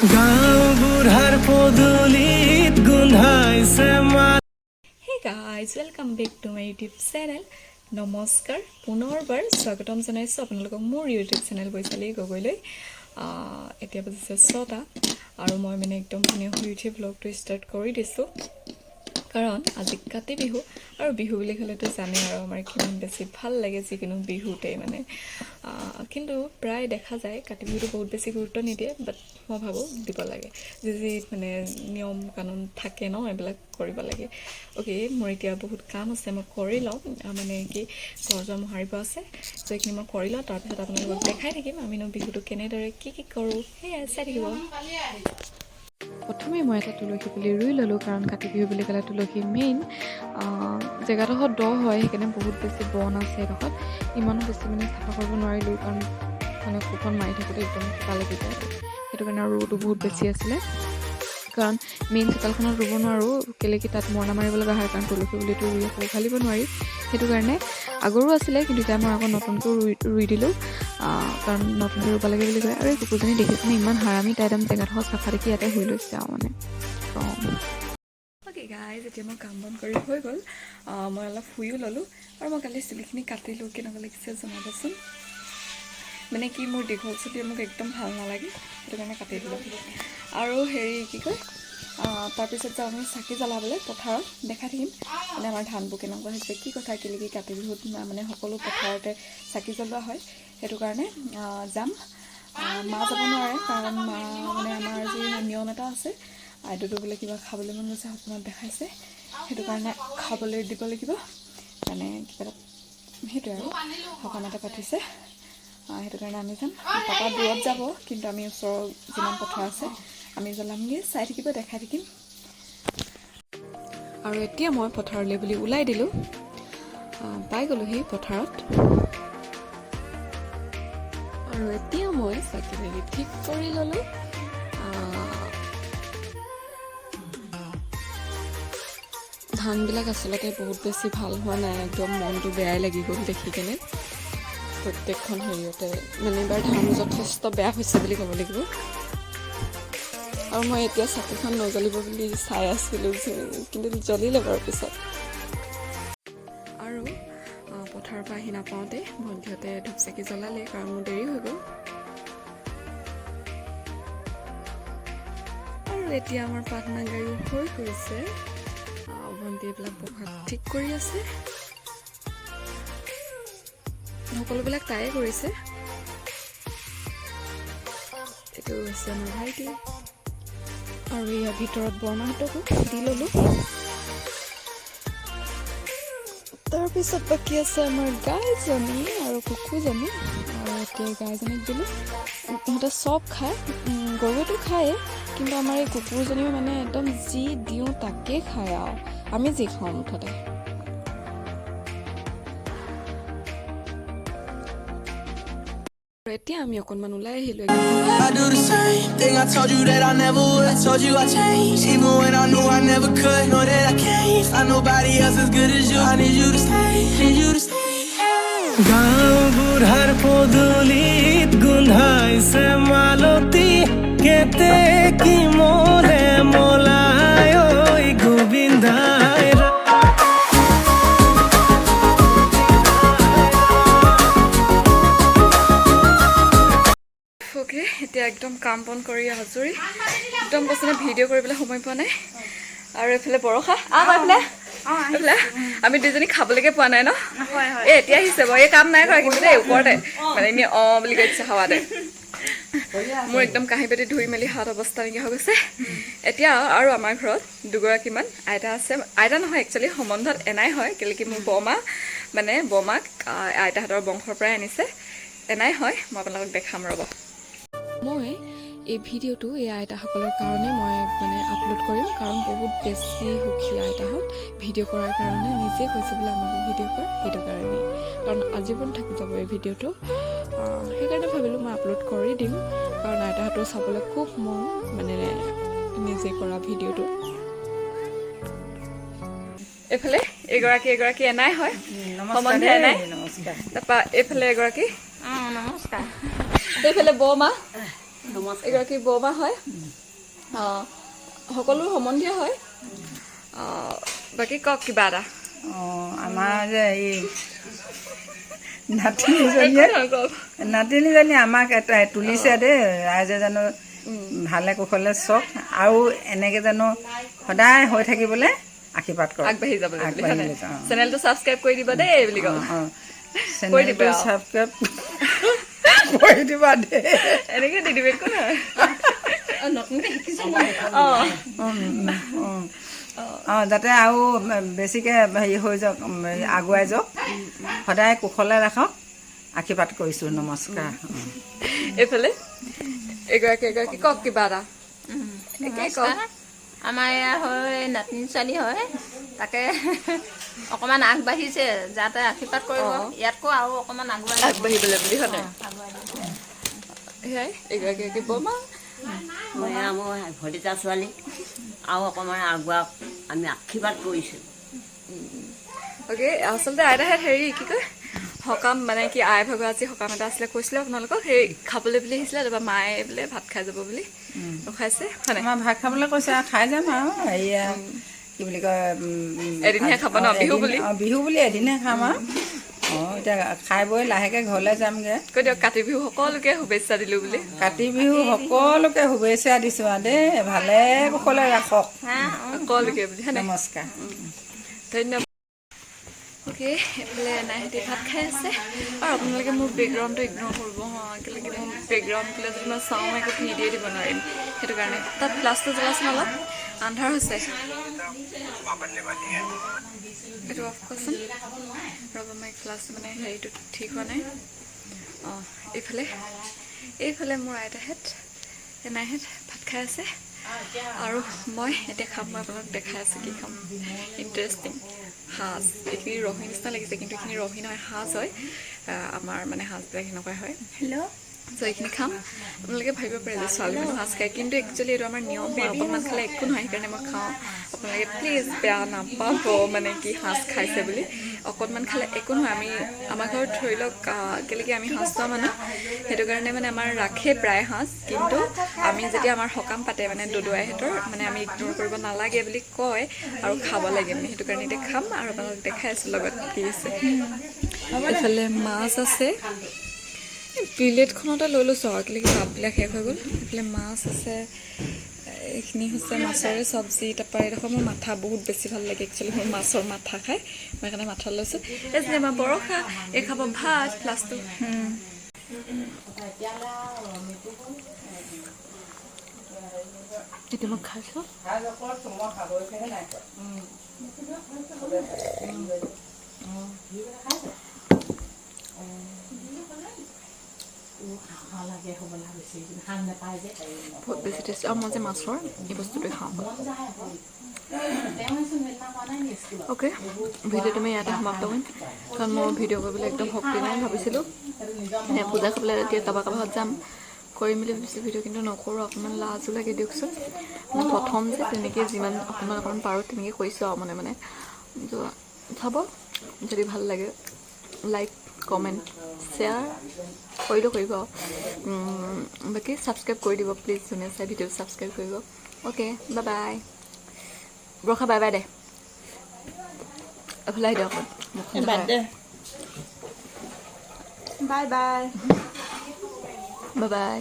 Hey guys, welcome back to my YouTube channel. নমস্কাৰ পুনৰবাৰ স্বাগতম জনাইছো আপোনালোকক মোৰ YouTube চেনেল বৈশালী গগৈলৈ এতিয়া বজিছে 6টা আৰু মই মানে একদম ধুনীয়া হৈ উঠি ব্লগটো ষ্টাৰ্ট কৰি দিছো কাৰণ আজি কাতি বিহু আৰু বিহু বুলি ক'লেতো জানে আৰু আমাৰ কিমান বেছি ভাল লাগে যিকোনো বিহুতে মানে কিন্তু প্ৰায় দেখা যায় কাতি বিহুটো বহুত বেছি গুৰুত্ব নিদিয়ে বাট মই ভাবো দিব লাগে যি মানে নিয়ম কানুন থাকে ন এইবিলাক কৰিব লাগে ওকে মোৰ এতিয়া বহুত কাম আছে মই কৰি লম মানে কি ঘৰজন হাৰিব আছে তো এইখিনি মই কৰি লওঁ তাৰপিছত আপোনালোকক দেখাই থাকিম আমি বিহুটো কেনেদৰে কি কৰোঁ সেয়া চাই থাকিব প্ৰথমে মই এটা তুলসী পুলি ৰুই ল'লোঁ কাৰণ কাতি বিহু বুলি ক'লে তুলসী মেইন জেগাডোখৰত দ হয় সেইকাৰণে বহুত বেছি বন আছে এডোখৰত ইমানো বেছি মানে চাফা কৰিব নোৱাৰিলোঁ কাৰণ মানে কুখন মাৰি থাকোঁতে একদম চোকা লাগি যায় সেইটো কাৰণে আৰু ৰ'দো বহুত বেছি আছিলে কাৰণ মেইন চোতালখনত ৰুব নোৱাৰোঁ কেলেকি তাত মৰণা মাৰিব লগা হয় কাৰণ তুলসী পুলিটো ৰুই আকৌ উঘালিব নোৱাৰি সেইটো কাৰণে আগৰো আছিলে কিন্তু এতিয়া মই আকৌ নতুনকৈ ৰুই দিলোঁ কাৰণ নতুনকৈ ৰুব লাগে বুলি কয় আৰু এই কুকুৰজনী দেখিছেনে ইমান হাৰামি তাই একদম জেগাডোখৰ চাফা দেখি ইয়াতে শুই লৈছে আৰু মানে অ'কে গাইজ এতিয়া মই কাম বন কৰি হৈ গ'ল মই অলপ শুইও ল'লোঁ আৰু মই কালি চুলিখিনি কাটিলোঁ কেনেকুৱা লাগিছে জনাবচোন মানে কি মোৰ দীঘল চুলি মোক একদম ভাল নালাগে সেইটো কাৰণে কাটি দিলোঁ আৰু হেৰি কি কয় তাৰপিছত যাওঁ আমি চাকি জ্বলাবলৈ পথাৰত দেখাই থাকিম মানে আমাৰ ধানবোৰ কেনেকুৱা হৈছে কি কথা কেলেকি কাতি বিহুত মানে সকলো পথাৰতে চাকি জ্বলোৱা হয় সেইটো কাৰণে যাম মা যাব নোৱাৰে কাৰণ মা মানে আমাৰ যি নিয়ম এটা আছে আইতাটো বোলে কিবা খাবলৈ মন গৈছে সপোনত দেখাইছে সেইটো কাৰণে খাবলৈ দিব লাগিব মানে কিবা এটা সেইটোৱে আৰু সকাম এটা পাতিছে সেইটো কাৰণে আমি যাম পাপা দূৰত যাব কিন্তু আমি ওচৰৰ যিমান পথাৰ আছে আমি জ্বলামগৈ চাই থাকিব দেখাই থাকিম আৰু এতিয়া মই পথাৰলৈ বুলি ওলাই দিলোঁ পাই গ'লোহি পথাৰত আৰু এতিয়া মই চাকি মেলি ঠিক কৰি ল'লোঁ ধানবিলাক আচলতে বহুত বেছি ভাল হোৱা নাই একদম মনটো বেয়াই লাগি গ'ল দেখি কেনে প্ৰত্যেকখন হেৰিয়তে মানে এইবাৰ ধান যথেষ্ট বেয়া হৈছে বুলি ক'ব লাগিব আৰু মই এতিয়া চাকিখন নজ্বলিব বুলি চাই আছিলোঁ কিন্তু জ্বলিলে বাৰু পিছত আৰু পথাৰৰ পৰা আহি নাপাওঁতে ভণ্টিহঁতে ধূপ চাকি জ্বলালে কাৰণ মোৰ দেৰি হৈ গ'ল আৰু এতিয়া আমাৰ প্ৰাৰ্থনা গাড়ী হৈ গৈছে ভণ্টি এইবিলাক প্ৰসাদ ঠিক কৰি আছে সকলোবিলাক তাইয়ে কৰিছে এইটো হৈছে আমাৰ ভাইটি আৰু ইয়াৰ ভিতৰত বৰমাহঁতকো দি ল'লোঁ তাৰপিছত বাকী আছে আমাৰ গাইজনী আৰু কুকুৰজনী আৰু এতিয়া গাইজনীক দিলোঁ সিহঁতে চব খায় গৰুৱেতো খায়েই কিন্তু আমাৰ এই কুকুৰজনীও মানে একদম যি দিওঁ তাকেই খায় আৰু আমি যি খাওঁ মুঠতে এতিয়া আমি অকণমান ওলাই আহিলোঁ গাঁও বুঢ়াৰ পদূলিত গোন্ধাইছে মালতী কেতে কি মলে মলাই ঐ গোবিন্দাই ওকে এতিয়া একদম কাম বন কৰি আজৰি একদম কৈছে ভিডিঅ' কৰিবলৈ সময় পোৱা নাই আৰু এইফালে বৰষা এইফালে আমি দুজনী খাবলৈকে পোৱা নাই ন এই এতিয়া আহিছে বাৰু এই কাম নাই কৰা কিন্তু দেই ওপৰতে মানে এনেই বুলি কৈছে হাৱাতে মোৰ একদম কাঁহী বাতি ধুই মেলি হাত অৱস্থা নাইকিয়া হৈ গৈছে এতিয়া আৰু আমাৰ ঘৰত দুগৰাকীমান আইতা আছে আইতা নহয় একচুৱেলি সম্বন্ধত এনাই হয় কেলেকি মোৰ বৰমা মানে বৰমাক আইতাহঁতৰ বংশৰ পৰাই আনিছে এনাই হয় মই আপোনালোকক দেখাম ৰ'ব মই এই ভিডিঅ'টো এই আইতাসকলৰ কাৰণে মই মানে আপলোড কৰিম কাৰণ বহুত বেছি সুখী আইতাহঁত ভিডিঅ' কৰাৰ কাৰণে নিজে কৈছে বোলে আমাক ভিডিঅ' কৰ সেইটো কাৰণে কাৰণ আজীৱন থাকি যাব এই ভিডিঅ'টো সেইকাৰণে ভাবিলোঁ মই আপলোড কৰি দিম কাৰণ আইতাহঁতো চাবলৈ খুব মন মানে নিজে কৰা ভিডিঅ'টো এইফালে এগৰাকী এনাই হয় সম্বন্ধে এনাই তাৰপৰা এইফালে এগৰাকী নমস্কাৰ এইফালে বৰমা এগৰাকী বৰমা হয় সকলো সম্বন্ধীয় হয় বাকী কওক কিবা এটা আমাৰ যে এই নাতিনীজনী আমাক এটা তুলিছে দেই ৰাইজে জানো ভালে কুশলে চক আৰু এনেকৈ জানো সদায় হৈ থাকিবলৈ আশীৰ্বাদ কৰক আগবাঢ়ি যাব চেনেলটো ছাবস্ক্ৰাইব কৰি দিব দেই বুলি কওঁ চেনেলটো ছাবস্ক্ৰাইব কৰি দিবা দেই এনেকৈ দি দিব একো নহয় যাতে আৰু বেছিকৈ হেৰি হৈ যাওক আগুৱাই যাওক সদায় কুশলে ৰাখক আশীৰ্বাদ কৰিছোঁ নমস্কাৰ এইফালে এগৰাকী কওক কিবা এটা আমাৰ এয়া হয় নাতিনী ছোৱালী হয় তাকে অকণমান আগবাঢ়িছে যাতে আশীৰ্বাদ কৰিব ইয়াতকৈ আৰু অকণমান আগবাঢ়িবলৈ বুলি সদায় সেয়াই এগৰাকী বৰমা মই মোৰ ভতিজা ছোৱালী আৰু অকণমান আগুৱাওক আমি আশীৰ্বাদ কৰিছোঁ অ'কে আচলতে আইতাহঁত হেৰি কি কয় সকাম মানে কি আই ভাগৰ আজি সকাম এটা আছিলে কৈছিলে আপোনালোকক সেই খাবলৈ বুলি আহিছিলে তাৰপৰা মায়ে বোলে ভাত খাই যাব বুলি ৰখাইছে আমাৰ ভাত খাবলৈ কৈছে খাই যাম আৰু হেৰিয়া কি বুলি কয় এদিনহে খাব ন বিহু বুলি বিহু বুলি এদিনহে খাম আৰু এতিয়া খাই বৈ লাহেকৈ ঘৰলৈ যামগৈ কৈ দিয়ক কাতি বিহু সকলোকে শুভেচ্ছা দিলোঁ বুলি কাতি বিহু সকলোকে শুভেচ্ছা দিছোঁ আৰু দেই ভালে কুশলে ৰাখক সকলোকে বুলি নমস্কাৰ ধন্যবাদ অ'কে এইফালে এনাইহঁতি ভাত খাই আছে আৰু আপোনালোকে মোৰ বেকগ্ৰাউণ্ডটো ইগন'ৰ কৰিব কেলেকি মোৰ বেকগ্ৰাউণ্ডবিলাক যদি মই চাওঁ মই একো ভিডিঅ' দিব নোৱাৰিম সেইটো কাৰণে তাত প্লাছটো জ্বলাচোন অলপ আন্ধাৰ হৈছে এইটো অফ কৰচোন ৰ'ব মই ক্লাছ মানে হেৰিটো ঠিক হোৱা নাই এইফালে মোৰ আইতাহঁত এনাইহঁত ভাত খাই আছে আৰু মই এতিয়া খাম মই আপোনালোক দেখাই আছোঁ কি খাম ইণ্টাৰেষ্টিং সাজ এইখিনি ৰহি নিচিনা লাগিছে কিন্তু এইখিনি ৰহি নহয় সাজ হয় আমাৰ মানে সাজবিলাক সেনেকুৱাই হয় হেল্ল' চ' এইখিনি খাম আপোনালোকে ভাবিব পাৰে যে ছোৱালী মানুহ সাজ খায় কিন্তু একচুৱেলি এইটো আমাৰ নিয়ম হয় অকণমান খালে একো নহয় সেইকাৰণে মই খাওঁ আপোনালোকে প্লিজ বেয়া নাপাব মানে কি সাজ খাইছে বুলি অকণমান খালে একো নহয় আমি আমাৰ ঘৰত ধৰি লওক কেলেকি আমি সাজ খোৱা মানুহ সেইটো কাৰণে মানে আমাৰ ৰাখে প্ৰায় সাজ কিন্তু আমি যেতিয়া আমাৰ সকাম পাতে মানে দদুৱাইহঁতৰ মানে আমি ইগন'ৰ কৰিব নালাগে বুলি কয় আৰু খাব লাগে মানে সেইটো কাৰণে এতিয়া খাম আৰু আপোনালোক দেখাই আছোঁ লগত কি আছে এইফালে মাছ আছে প্লেটখনতে লৈ লৈছোঁ আৰু কেলেকি ভাতবিলাক শেষ হৈ গ'ল এইফালে মাছ আছে এইখিনি হৈছে মাছৰে চব্জি তাৰপৰা এইডোখৰ মোৰ মাথা বহুত বেছি ভাল লাগে একচুৱেলি মোৰ মাছৰ মাথা খাই মই সেইকাৰণে মাথা লৈছোঁ এই যে আমাৰ বৰষা এই খাব ভাত প্লাছটো এইটো মই খাইছোঁ বহুত বেছি টেষ্টি আৰু মই যে মাছৰ এই বস্তুটোৱে খাওঁ অ'কে ভিডিঅ'টো মই ইয়াতে সমাপ্ত কৰিম কাৰণ মোৰ ভিডিঅ' কৰিবলৈ একদম শক্তি নাই ভাবিছিলোঁ পূজা খাবলৈ এতিয়া কাৰোবাৰ যাম কৰিম বুলি ভাবিছিলোঁ ভিডিঅ' কিন্তু নকৰোঁ অকণমান লাজো লাগে দিয়কচোন মই প্ৰথম যে তেনেকৈ যিমান অকণমান পাৰোঁ তেনেকৈ কৰিছোঁ আৰু মানে চাব যদি ভাল লাগে লাইক কমেণ্ট শ্বেয়াৰ কৰিলেও কৰিব বাকী ছাবস্ক্ৰাইব কৰি দিব প্লিজ যোনে চাই ভিডিঅ'টো ছাবস্ক্ৰাইব কৰিব অ'কে বাই বাই বৰষা বাই বাই দে এইফালে আহি দিয়ক বাই বাই বাই বাই